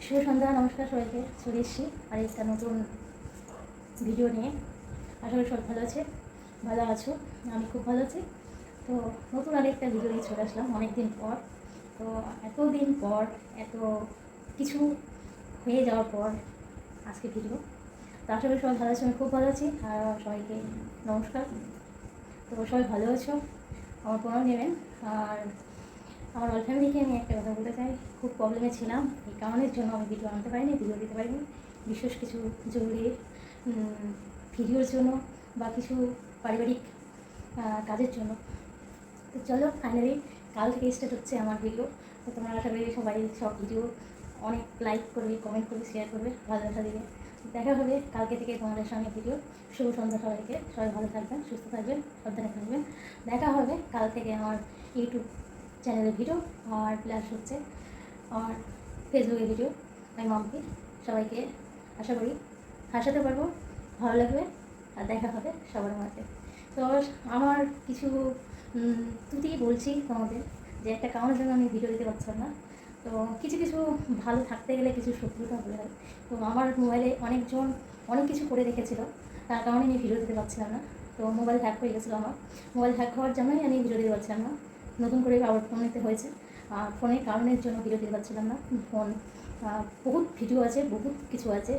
শুভ সন্ধ্যা, নমস্কার সবাইকে। চলে এসেছি আর একটা নতুন ভিডিও নিয়ে। আশা করি সব ভালো আছে, ভালো আছো। আমি খুব ভালো আছি। তো নতুন আরেকটা ভিডিও নিয়ে চলে আসলাম অনেক দিন পর। তো এতদিন পর এত কিছু হয়ে যাওয়ার পর আজকে ভিডিও। তো আশা করি সবাই ভালো আছে, আমি খুব ভালো আছি। আর সবাইকে নমস্কার। তো সবাই ভালো আছো, আমার প্রণাম নেবেন। আর আমার অল ফ্যামিলিকে আমি একটা কথা বলতে চাই, খুব প্রবলেমে ছিলাম। এই কারণের জন্য আমি ভিডিও আনতে পারিনি, ভিডিও দিতে পারিনি। বিশেষ কিছু জরুরি ভিডিওর জন্য বা কিছু পারিবারিক কাজের জন্য। তো চলো, ফাইনালি কাল থেকে স্টার্ট হচ্ছে আমার ভিডিও। তো তোমরা আশা করি সবাই সব ভিডিও অনেক লাইক করবে, কমেন্ট করবে, শেয়ার করবে, ভালোবাসা দিবে। দেখা হবে কালকে থেকে তোমাদের সঙ্গে ভিডিও। শুভ সন্ধ্যা সবাইকে। সবাই ভালো থাকবেন, সুস্থ থাকবেন, সাবধানে থাকবেন। দেখা হবে কাল থেকে আমার ইউটিউব চ্যানেলের ভিডিও আর প্লাস হচ্ছে আমার ফেসবুকের ভিডিও। আমি মাম্পি। সবাইকে আশা করি হাসাতে পারবো, ভালো লাগবে আর দেখা হবে সবার মাঝে। তো আমার কিছু ত্রুটি বলছি তোমাদের, যে একটা কারণের জন্য আমি ভিডিও দিতে পারছিলাম না। তো কিছু কিছু ভালো থাকতে গেলে কিছু শত্রুতা হয়ে যায়। তো আমার মোবাইলে অনেকজন অনেক কিছু করে রেখেছিলো, তার কারণে আমি ভিডিও দিতে পারছিলাম না। তো মোবাইল হ্যাক হয়ে গেছিলো আমার। মোবাইল হ্যাক হওয়ার জন্যই আমি ভিডিও দিতে পারছিলাম না। নতুন করে আবার ফোন নিতে হয়েছে। ফোনের কারণের জন্য ভিডিও দিতে পারছিলাম না। ফোন বহুত ভিডিও আছে, বহুত কিছু আছে।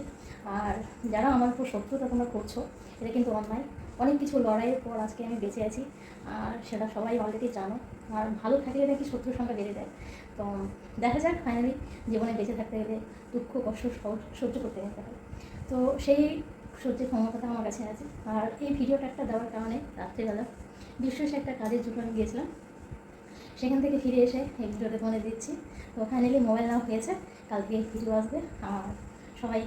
আর যারা আমার উপর শত্রুতা তোমরা করছো, এটা কিন্তু অন্যায়। অনেক কিছু লড়াইয়ের পর আজকে আমি বেঁচে আছি, আর সেটা সবাই অলরেডি জানো। আর ভালো থাকলে নাকি শত্রুর সংখ্যা বেড়ে যায়। তো দেখা যাক, ফাইনালি জীবনে বেঁচে থাকতে গেলে দুঃখ কষ্ট সহ্য করতে যেতে হয়। তো সেই সহ্যের ক্ষমতাটা আমার কাছে আছে। আর এই ভিডিওটা একটা দেওয়ার কারণে রাত্রিবেলা বিশেষ একটা কাজের জন্য আমি গিয়েছিলাম, সেখান থেকে ফিরে এসে এই ভিডিওটা তোমাদের দিচ্ছি। তো ফাইনালি মোবাইল নেওয়া হয়েছে, কালকে ভিডিও আসবে। আর সবাই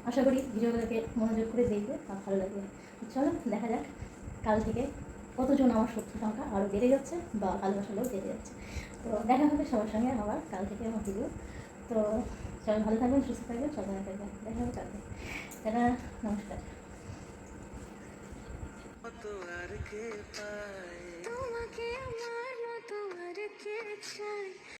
আশা করি ভিডিওগুলোকে মনোযোগ করে দেখবে আর ভালো লাগবে। চলো দেখা যাক কাল থেকে কতজন আমার শত্রু সংখ্যা আরও বেড়ে যাচ্ছে বা ভালোবাসাগুলো বেড়ে যাচ্ছে। তো দেখা হবে সবার সঙ্গে আবার কাল থেকে আমার ভিডিও। তো সবাই ভালো থাকবেন, সুস্থ থাকবেন, সাবধানে থাকবেন। দেখা হবে কালকে। তারা নমস্কার। তোমাকে আমার মতো আর কে চাই।